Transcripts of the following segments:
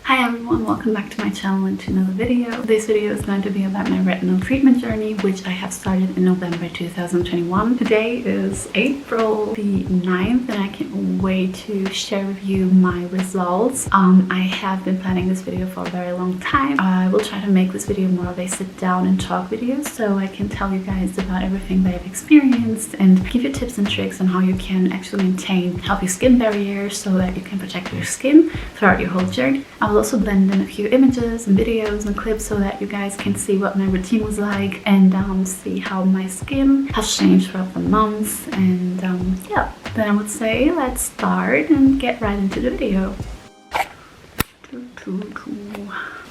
Hi everyone, welcome back to my channel and to another video. This video is going to be about my retinol treatment journey, which I have started in November 2021. Today is April the 9th and I can't wait to share with you my results. I have been planning this video for a very long time. I will try to make this video more of a sit down and talk video so I can tell you guys about everything that I've experienced and give you tips and tricks on how you can actually maintain healthy skin barriers so that you can protect your skin throughout your whole journey. I will also blend in a few images and videos and clips so that you guys can see what my routine was like and see how my skin has changed throughout the months. And yeah, then I would say let's start and get right into the video.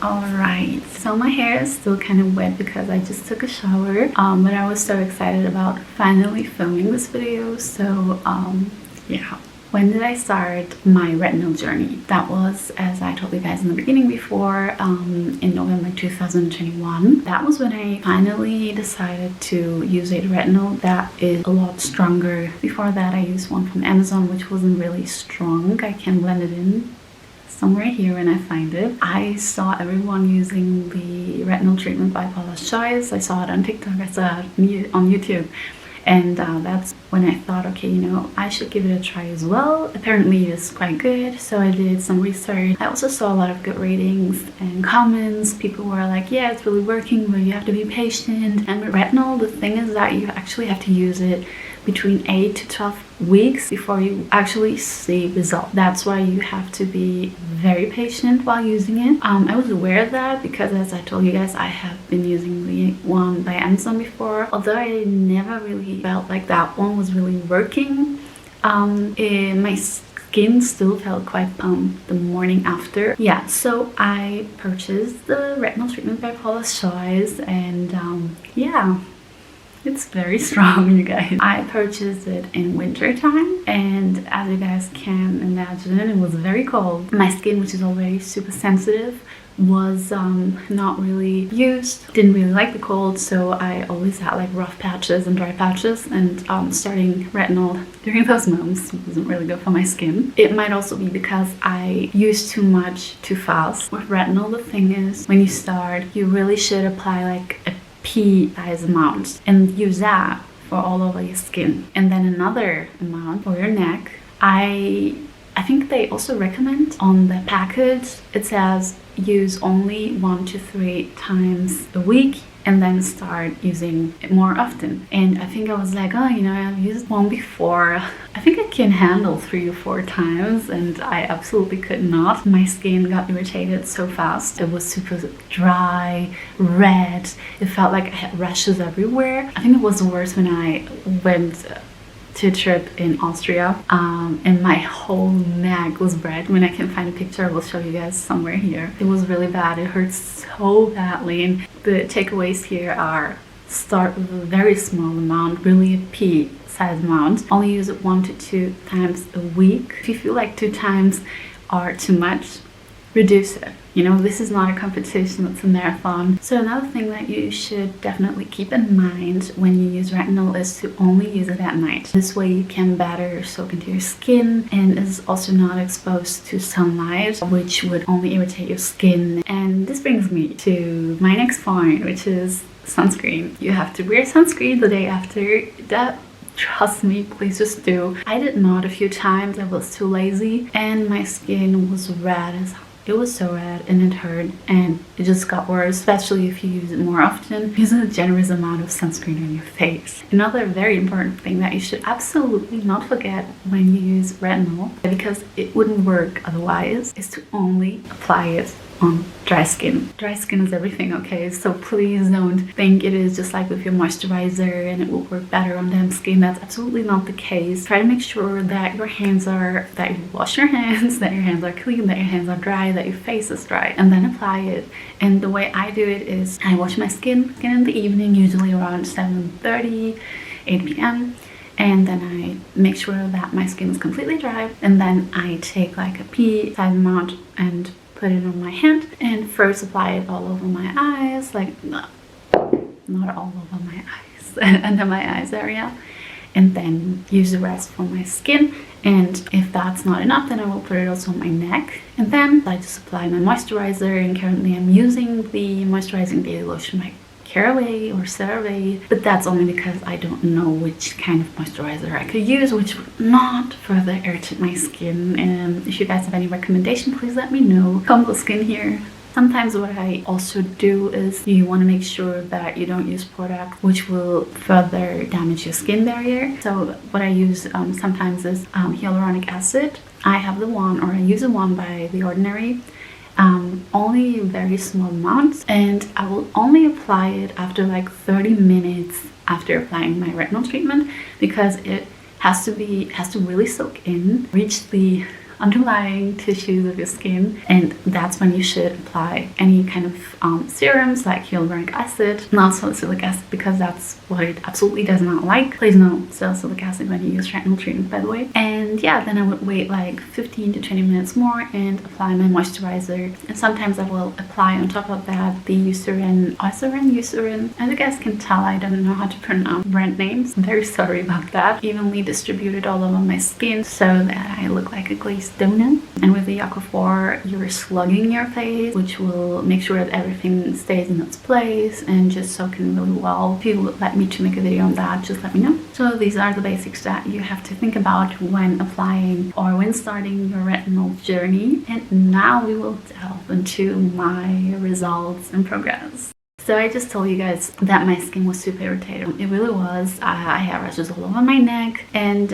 Alright, so my hair is still kind of wet because I just took a shower, but I was so excited about finally filming this video. So yeah. When did I start my retinol journey? That was, as I told you guys in the beginning before, in November 2021. That was when I finally decided to use a retinol that is a lot stronger. Before that I used one from Amazon which wasn't really strong. I can blend it in somewhere here when I find it. I saw everyone using the retinol treatment by Paula. I saw it on TikTok, I saw it on YouTube. And that's when I thought, okay, you know, I should give it a try as well. Apparently it's quite good, so I did some research. I also saw a lot of good ratings and comments. People were like, yeah, it's really working, but you have to be patient. And with retinol, the thing is that you actually have to use it between 8 to 12 weeks before you actually see results. That's why you have to be very patient while using it. I was aware of that because, as I told you guys, I have been using the one by Amazon before. Although I never really felt like that one was really working, my skin still felt quite pumped the morning after. Yeah, so I purchased the retinol treatment by Paula and yeah, it's very strong, you guys. I purchased it in winter time, and as you guys can imagine, it was very cold. My skin, which is already super sensitive, was not really used. Didn't really like the cold, so I always had like rough patches and dry patches, and starting retinol during those months wasn't really good for my skin. It might also be because I used too much too fast. With retinol, the thing is, when you start, you really should apply like a pea size amount and use that for all over your skin, and then another amount for your neck. I think they also recommend on the package, it says use only 1 to 3 times a week and then start using it more often. And I think I was like, oh, you know, I've used one before. I think I can handle 3 or 4 times, and I absolutely could not. My skin got irritated so fast. It was super dry, red. It felt like I had rashes everywhere. I think it was worse when I went to a trip in Austria, and my whole neck was red. When I can find a picture, I will show you guys somewhere here. It was really bad. It hurt so badly, and the takeaways here are: start with a very small amount, really a pea size amount. Only use it 1 to 2 times a week. If you feel like 2 times are too much, reduce it. You know, this is not a competition, it's a marathon. So another thing that you should definitely keep in mind when you use retinol is to only use it at night. This way you can better soak into your skin and is also not exposed to sunlight, which would only irritate your skin. And this brings me to my next point, which is sunscreen. You have to wear sunscreen the day after that. Trust me, please just do. I did not a few times. I was too lazy and my skin was red as hell. It was so red and it hurt, and it just got worse, especially if you use it more often. Use a generous amount of sunscreen on your face. Another very important thing that you should absolutely not forget when you use retinol, because it wouldn't work otherwise, is to only apply it on dry skin. Dry skin is everything, okay? So please don't think it is just like with your moisturizer and it will work better on damp skin. That's absolutely not the case. Try to make sure that your hands are, that you wash your hands, that your hands are clean, that your hands are dry, that your face is dry, and then apply it. And the way I do it is I wash my skin in the evening, usually around 7:30, 8 p.m. And then I make sure that my skin is completely dry, and then I take like a pea size amount and put it on my hand and first apply it all over my eyes, like not all over my eyes, under my eyes area, and then use the rest for my skin. And if that's not enough, then I will put it also on my neck. And then I just apply my moisturizer, and currently I'm using the moisturizing daily lotion by CeraVe or CeraVe, but that's only because I don't know which kind of moisturizer I could use, which would not further irritate my skin. And if you guys have any recommendation, please let me know. Combo skin here. Sometimes what I also do is you want to make sure that you don't use product which will further damage your skin barrier. So what I use sometimes is hyaluronic acid. I have the one, or I use the one by The Ordinary. Only very small amounts, and I will only apply it after like 30 minutes after applying my retinol treatment, because it has to really soak in, reach the underlying tissues of your skin, and that's when you should apply any kind of serums like hyaluronic acid, not salicylic acid, because that's what it absolutely does not like. Please no salicylic acid when you use retinol treatment, by the way. And yeah, then I would wait like 15 to 20 minutes more and apply my moisturizer. And sometimes I will apply on top of that the Eucerin. As you guys can tell, I don't know how to pronounce brand names. I'm very sorry about that. Evenly distributed all over my skin so that I look like a glazed donut. And with the Aquaphor, you're slugging your face, which will make sure that everything stays in its place and just soak in really well. If you would like me to make a video on that, just let me know. So these are the basics that you have to think about when applying or when starting your retinol journey. And now we will delve into my results and progress. So I just told you guys that my skin was super irritated. It really was. I had rashes all over my neck, and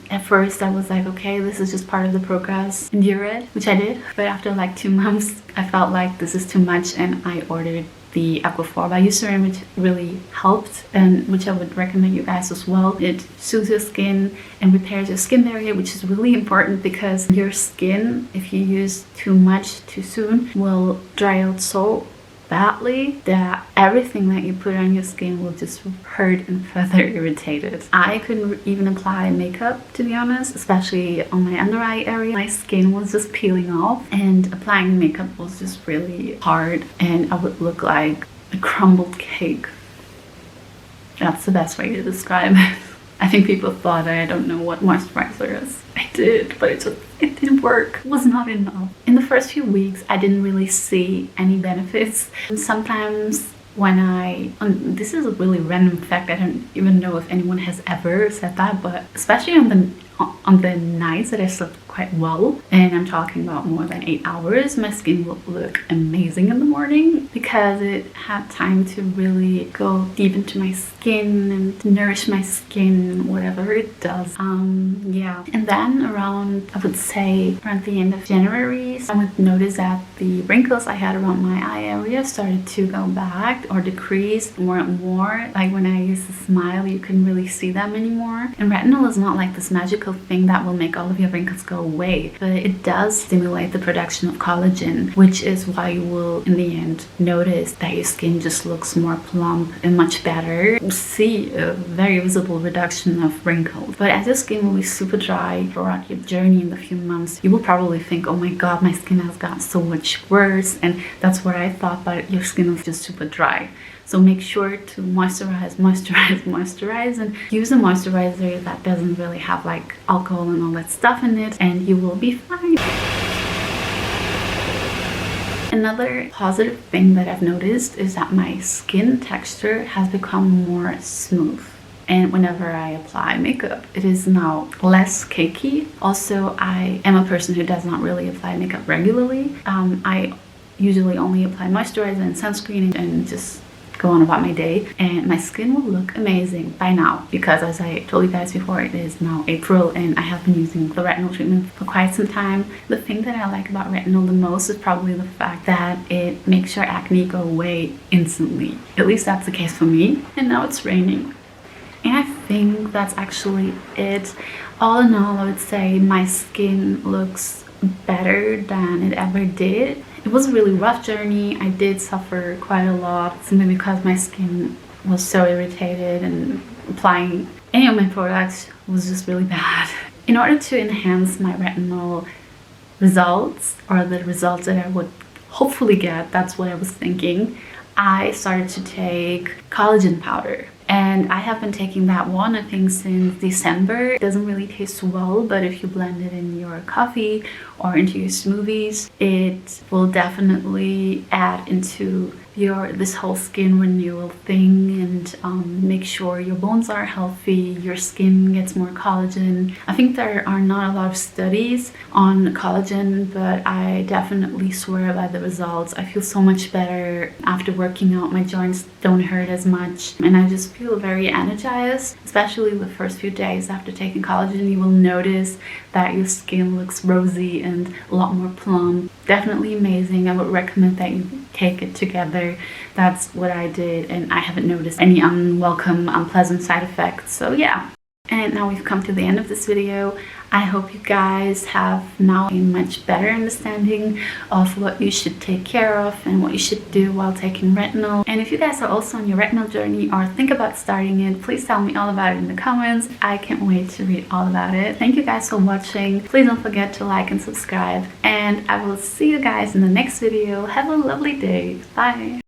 at first I was like, okay, this is just part of the progress, endure it, which I did. But after like 2 months, I felt like this is too much, and I ordered the Aquaphor by Eucerin, which really helped, and which I would recommend you guys as well. It soothes your skin and repairs your skin barrier, which is really important, because your skin, if you use too much too soon, will dry out so badly that everything that you put on your skin will just hurt and further irritate it. I couldn't even apply makeup, to be honest, especially on my under eye area. My skin was just peeling off, and applying makeup was just really hard, and I would look like a crumbled cake. That's the best way to describe it. I think people thought I don't know what moisturizer is. I did, but it didn't work. It was not enough. In the first few weeks, I didn't really see any benefits. And sometimes when this is a really random fact, I don't even know if anyone has ever said that, but especially on the nights that I slept quite well, and I'm talking about more than 8 hours, my skin will look amazing in the morning, because it had time to really go deep into my skin and nourish my skin, whatever it does. Yeah. And then around, I would say around the end of January, I would notice that the wrinkles I had around my eye area started to go back or decrease more and more. Like when I used to smile, you couldn't really see them anymore. And retinol is not like this magical thing that will make all of your wrinkles go away, but it does stimulate the production of collagen, which is why you will in the end notice that your skin just looks more plump and much better. You see a very visible reduction of wrinkles. But as your skin will be super dry throughout your journey in the few months, you will probably think, oh my god, my skin has gotten so much worse. And that's what I thought, but your skin is just super dry. So make sure to moisturize, and use a moisturizer that doesn't really have like alcohol and all that stuff in it, and you will be fine. Another positive thing that I've noticed is that my skin texture has become more smooth. And whenever I apply makeup, it is now less cakey. Also, I am a person who does not really apply makeup regularly. I usually only apply moisturizer and sunscreen and just go on about my day, and my skin will look amazing by now, because as I told you guys before, it is now April and I have been using the retinol treatment for quite some time. The thing that I like about retinol the most is probably the fact that it makes your acne go away instantly. At least that's the case for me. And now it's raining, and I think that's actually it. All in all, I would say my skin looks better than it ever did. It was a really rough journey. I did suffer quite a lot, simply because my skin was so irritated, and applying any of my products was just really bad. In order to enhance my retinol results, or the results that I would hopefully get, that's what I was thinking, I started to take collagen powder. And I have been taking that one, I think, since December. It doesn't really taste well, but if you blend it in your coffee or into your smoothies, it will definitely add into this whole skin renewal thing, and make sure your bones are healthy, your skin gets more collagen. I think there are not a lot of studies on collagen, but I definitely swear by the results. I feel so much better after working out. My joints don't hurt as much, and I just feel very energized, especially the first few days after taking collagen. You will notice that your skin looks rosy and a lot more plump. Definitely amazing. I would recommend that you take it together. That's what I did, and I haven't noticed any unwelcome, unpleasant side effects. So yeah. And now we've come to the end of this video. I hope you guys have now a much better understanding of what you should take care of and what you should do while taking retinol. And if you guys are also on your retinol journey or think about starting it, please tell me all about it in the comments. I can't wait to read all about it. Thank you guys for watching. Please don't forget to like and subscribe. And I will see you guys in the next video. Have a lovely day. Bye.